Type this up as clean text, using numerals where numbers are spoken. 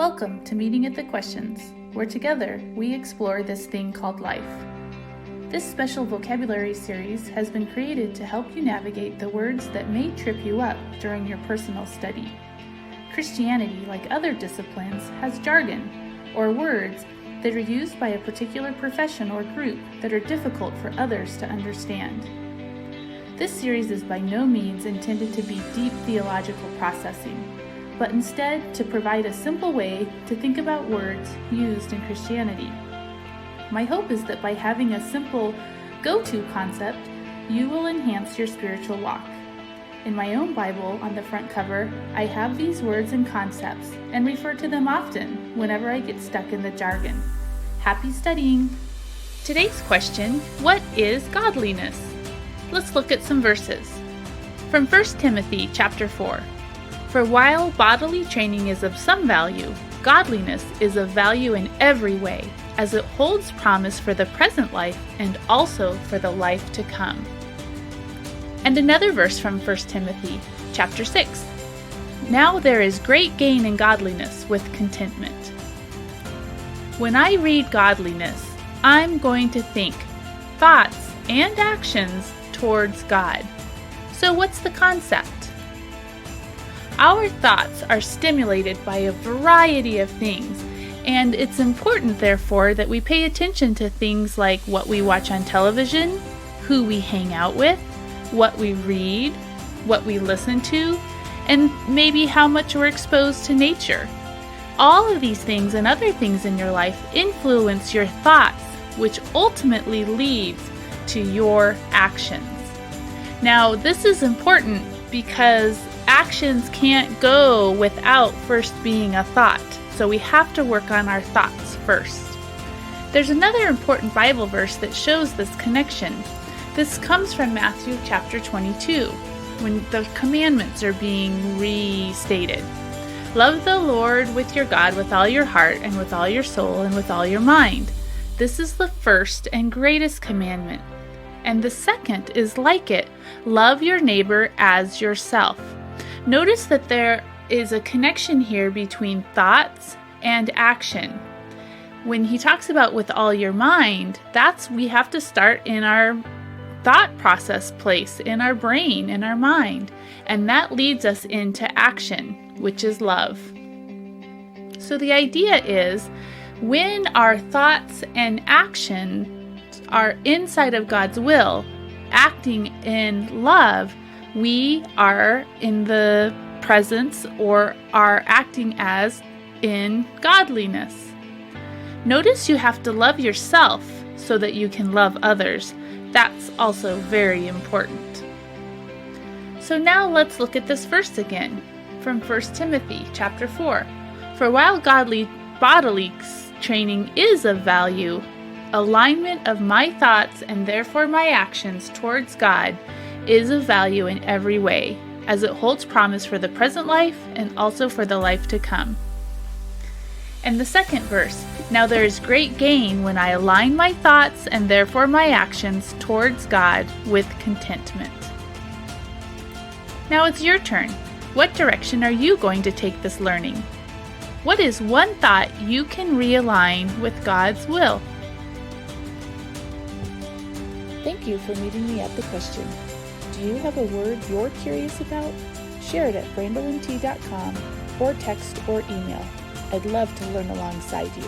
Welcome to Meeting at the Questions, where together we explore this thing called life. This special vocabulary series has been created to help you navigate the words that may trip you up during your personal study. Christianity, like other disciplines, has jargon, or words that are used by a particular profession or group that are difficult for others to understand. This series is by no means intended to be deep theological processing, but instead to provide a simple way to think about words used in Christianity. My hope is that by having a simple go-to concept, you will enhance your spiritual walk. In my own Bible, on the front cover, I have these words and concepts and refer to them often whenever I get stuck in the jargon. Happy studying! Today's question, what is godliness? Let's look at some verses. From 1 Timothy chapter 4. For while bodily training is of some value, godliness is of value in every way, as it holds promise for the present life and also for the life to come. And another verse from 1 Timothy chapter 6. Now there is great gain in godliness with contentment. When I read godliness, I'm going to think thoughts and actions towards God. So what's the concept? Our thoughts are stimulated by a variety of things, and it's important, therefore, that we pay attention to things like what we watch on television, who we hang out with, what we read, what we listen to, and maybe how much we're exposed to nature. All of these things and other things in your life influence your thoughts, which ultimately leads to your actions. Now, this is important because actions can't go without first being a thought, so we have to work on our thoughts first. There's another important Bible verse that shows this connection. This comes from Matthew chapter 22, when the commandments are being restated. Love the Lord with your God with all your heart and with all your soul and with all your mind. This is the first and greatest commandment. And the second is like it. Love your neighbor as yourself. Notice that there is a connection here between thoughts and action. When he talks about with all your mind, we have to start in our thought process place, in our brain, in our mind. And that leads us into action, which is love. So the idea is when our thoughts and actions are inside of God's will, acting in love, we are in the presence or are acting as in godliness. Notice you have to love yourself so that you can love others. That's also very important. So now let's look at this verse again from 1 Timothy chapter 4. For while godly bodily training is of value, alignment of my thoughts and therefore my actions towards God is of value in every way, as it holds promise for the present life and also for the life to come. And the second verse, now there is great gain when I align my thoughts and therefore my actions towards God with contentment. Now it's your turn. What direction are you going to take this learning? What is one thought you can realign with God's will? Thank you for meeting me at the question. Do you have a word you're curious about? Share it at brandolinT.com or text or email. I'd love to learn alongside you.